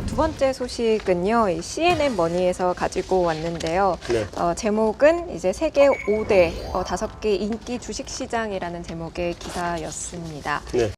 두 번째 소식은요, 이 CNN 머니에서 가지고 왔는데요. 네. 제목은 이제 세계 5대 5개 인기 주식시장이라는 제목의 기사였습니다. 네.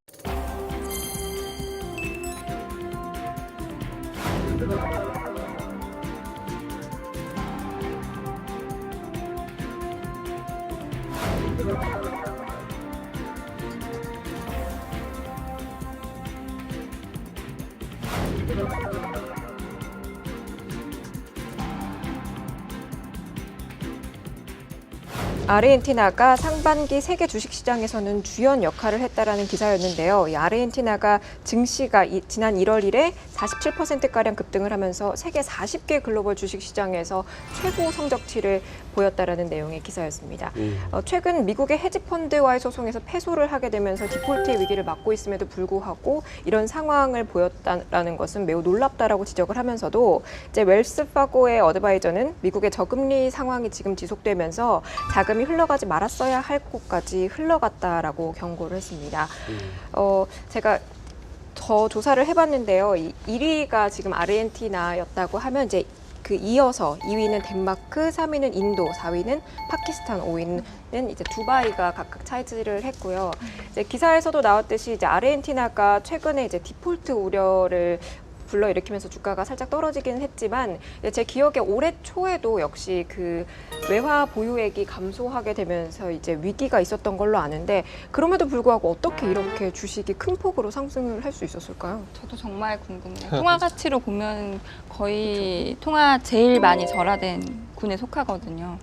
아르헨티나가 상반기 세계 주식시장에서는 주연 역할을 했다라는 기사였는데요. 이 아르헨티나가 증시가 지난 1월 1일 47%가량 급등을 하면서 세계 40개 글로벌 주식시장에서 최고 성적치를 보였다라는 내용의 기사였습니다. 최근 미국의 헤지펀드와의 소송에서 패소를 하게 되면서 디폴트의 위기를 맞고 있음에도 불구하고 이런 상황을 보였다라는 것은 매우 놀랍다라고 지적을 하면서도 이제 웰스파고의 어드바이저는 미국의 저금리 상황이 지금 지속되면서 자금이 흘러가지 말았어야 할 곳까지 흘러갔다라고 경고를 했습니다. 제가 더 조사를 해봤는데요. 1위가 지금 아르헨티나였다고 하면 이제 그 이어서 2위는 덴마크, 3위는 인도, 4위는 파키스탄, 5위는 이제 두바이가 각각 차지를 했고요. 이제 기사에서도 나왔듯이 이제 아르헨티나가 최근에 이제 디폴트 우려를 불러일으키면서 주가가 살짝 떨어지긴 했지만 제 기억에 올해 초에도 역시 그 외화 보유액이 감소하게 되면서 이제 위기가 있었던 걸로 아는데 그럼에도 불구하고 어떻게 이렇게 주식이 큰 폭으로 상승을 할 수 있었을까요? 저도 정말 궁금해요. 통화 가치로 보면 거의 통화 제일 많이 절하된 군에 속하거든요.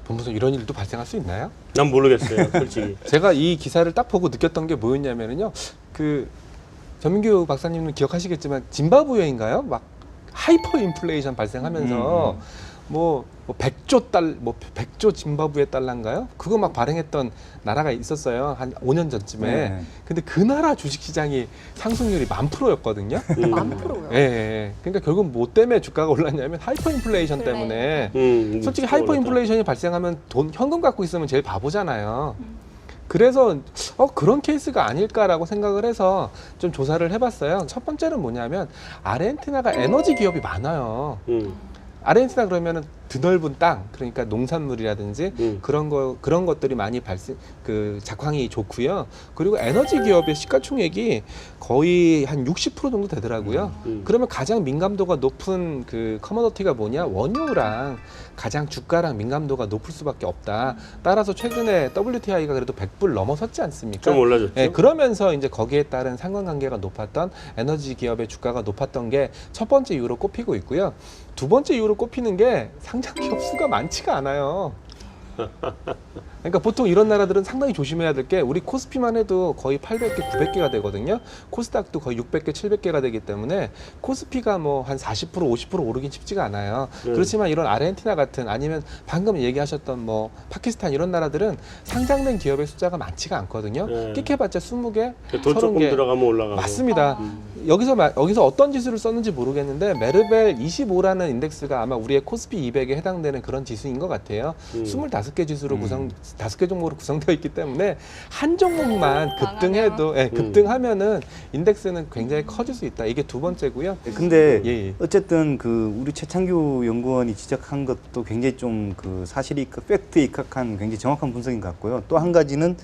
본부장 이런 일도 발생할 수 있나요? 난 모르겠어요, 솔직히. 제가 이 기사를 딱 보고 느꼈던 게 뭐였냐면요. 전민규 박사님은 기억하시겠지만 짐바브웨인가요? 막 하이퍼 인플레이션 발생하면서 뭐 100조 짐바브웨 달러인가요? 그거 막 발행했던 나라가 있었어요. 한 5년 전쯤에. 네. 근데 그 나라 주식시장이 상승률이 10%였거든요. 10%요? 예, 예. 그러니까 결국 뭐 때문에 주가가 올랐냐면 하이퍼 인플레이션 때문에 솔직히 하이퍼 인플레이션이 발생하면 현금 갖고 있으면 제일 바보잖아요. 그래서 그런 케이스가 아닐까라고 생각을 해서 좀 조사를 해봤어요. 첫 번째는 뭐냐면 아르헨티나가 에너지 기업이 많아요. 아르헨티나 그러면은 드넓은 땅, 그러니까 농산물이라든지 그런 것들이 많이 작황이 좋고요. 그리고 에너지 기업의 시가총액이 거의 한 60% 정도 되더라고요. 그러면 가장 민감도가 높은 그 커머더티가 뭐냐? 원유랑 가장 주가랑 민감도가 높을 수밖에 없다. 따라서 최근에 WTI가 그래도 100불 넘어섰지 않습니까? 좀 올라졌죠. 네, 그러면서 이제 거기에 따른 상관관계가 높았던 에너지 기업의 주가가 높았던 게 첫 번째 이유로 꼽히고 있고요. 두 번째 이유로 꼽히는 게 상장 기업 수가 많지가 않아요. 그러니까 보통 이런 나라들은 상당히 조심해야 될 게 우리 코스피만 해도 거의 800개, 900개가 되거든요. 코스닥도 거의 600개, 700개가 되기 때문에 코스피가 뭐 한 40%, 50% 오르긴 쉽지가 않아요. 그렇지만 이런 아르헨티나 같은 아니면 방금 얘기하셨던 뭐 파키스탄 이런 나라들은 상장된 기업의 숫자가 많지가 않거든요. 끽해봤자 20개, 돈 조금 30개. 들어가면 올라가고. 맞습니다. 여기서 어떤 지수를 썼는지 모르겠는데 메르벨 25라는 인덱스가 아마 우리의 코스피 200에 해당되는 그런 지수인 것 같아요. 25개 지수로 5개 종목으로 구성되어 있기 때문에 한 종목만 급등해도 급등하면은 인덱스는 굉장히 커질 수 있다. 이게 두 번째고요. 근데 예. 어쨌든 우리 최창규 연구원이 지적한 것도 굉장히 좀 사실이 팩트에 입각한 굉장히 정확한 분석인 것 같고요. 또 한 가지는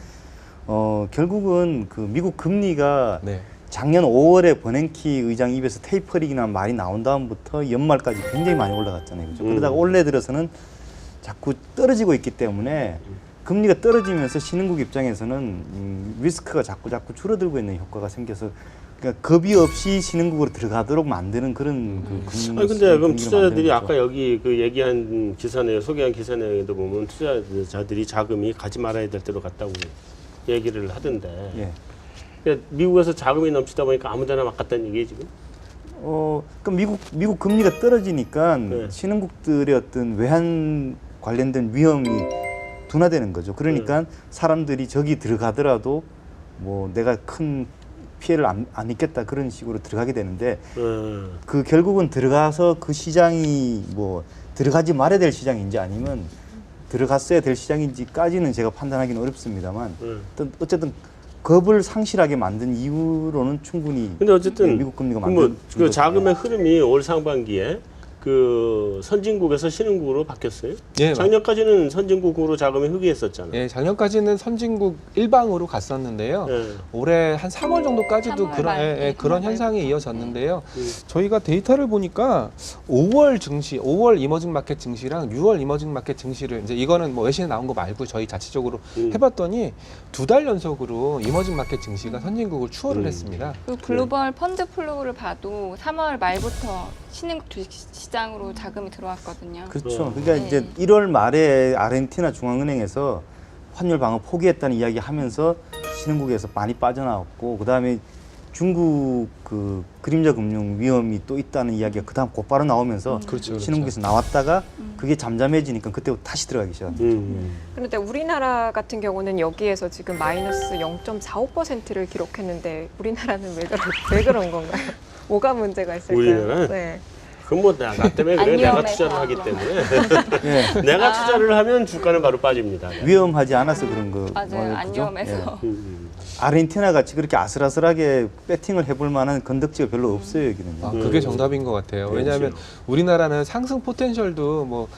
결국은 미국 금리가 작년 5월에 버냉키 의장 입에서 테이퍼링이라는 말이 나온 다음부터 연말까지 굉장히 많이 올라갔잖아요. 그죠? 그러다가 올해 들어서는 자꾸 떨어지고 있기 때문에 금리가 떨어지면서 신흥국 입장에서는 리스크가 자꾸 줄어들고 있는 효과가 생겨서 그러니까 겁이 없이 신흥국으로 들어가도록 만드는 그런 아니 근데 그럼 투자자들이 아까 여기 얘기한 기사 내용, 소개한 기사 내용에도 보면 투자자들이 자금이 가지 말아야 될 때로 갔다고 얘기를 하던데. 예. 그러니까 미국에서 자금이 넘치다 보니까 아무데나 막 갔다는 얘기예요 지금? 그럼 미국 금리가 떨어지니까 신흥국들의 어떤 외환 관련된 위험이 둔화되는 거죠. 그러니까 사람들이 저기 들어가더라도 뭐 내가 큰 피해를 안 입겠다 그런 식으로 들어가게 되는데 결국은 들어가서 그 시장이 뭐 들어가지 말아야 될 시장인지 아니면 들어갔어야 될 시장인지까지는 제가 판단하기는 어렵습니다만 어쨌든 겁을 상실하게 만든 이유로는 충분히 근데 어쨌든 미국 금리가 뭐 만든 그 자금의 흐름이 올 상반기에 그 선진국에서 신흥국으로 바뀌었어요. 예, 작년까지는 선진국으로 자금이 흡입했었잖아요. 예, 작년까지는 선진국 일방으로 갔었는데요. 예. 올해 한 3월 정도까지도 3월 그런, 말, 그런 3월 현상이 말부터. 이어졌는데요. 저희가 데이터를 보니까 5월 증시, 5월 이머징 마켓 증시랑 6월 이머징 마켓 증시를 이제 이거는 뭐 외신에 나온 거 말고 저희 자체적으로 해봤더니 2달 연속으로 이머징 마켓 증시가 선진국을 추월을 했습니다. 그 글로벌 펀드 플로우를 봐도 3월 말부터 신흥국 주식시장으로 자금이 들어왔거든요. 그렇죠. 그러니까 네. 이제 1월 말에 아르헨티나 중앙은행에서 환율 방어 포기했다는 이야기 하면서 신흥국에서 많이 빠져나왔고 그다음에 중국 그 그림자 금융 위험이 또 있다는 이야기가 그다음 곧바로 나오면서 그렇죠, 신흥국에서 나왔다가 그게 잠잠해지니까 그때부터 다시 들어가기 시작합니다. 그런데 우리나라 같은 경우는 여기에서 지금 마이너스 0.45%를 기록했는데 우리나라는 왜 그런 건가요? 뭐가 문제가 있을까요? 우리나라는? 네. 그건 뭐 나 때문에 그래. 안 내가 위험해서 투자를 하기 그런 때문에. 예. 내가 투자를 하면 주가는 바로 빠집니다. 위험하지 않아서 그런 거 맞아요. 안 그죠? 위험해서. 예. 아르헨티나 같이 그렇게 아슬아슬하게 배팅을 해볼 만한 건덕지가 별로 없어요 여기는요. 아, 그게 정답인 것 같아요. 그렇죠. 왜냐하면 우리나라는 상승 포텐셜도 뭐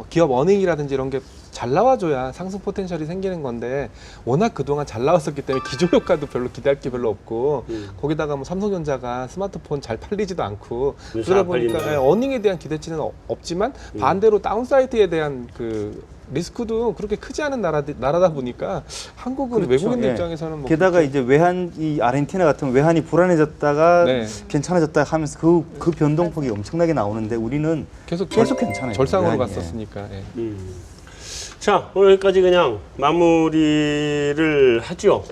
기업 어닝이라든지 이런 게 잘 나와줘야 상승 포텐셜이 생기는 건데 워낙 그동안 잘 나왔었기 때문에 기조효과도 별로 기대할 게 별로 없고 거기다가 뭐 삼성전자가 스마트폰 잘 팔리지도 않고 잘 그러다 보니까 팔린다. 예, 어닝에 대한 기대치는 없지만 반대로 다운사이드에 대한 그 리스크도 그렇게 크지 않은 나라다 보니까 한국은 그렇죠. 외국인들 예. 입장에서는 뭐 게다가 이제 외환 이 아르헨티나 같은 외환이 불안해졌다가 네. 괜찮아졌다 하면서 그 변동폭이 엄청나게 나오는데 우리는 계속 괜찮아요. 절상으로 외환이. 갔었으니까. 예. 자, 오늘 여기까지 그냥 마무리를 하죠.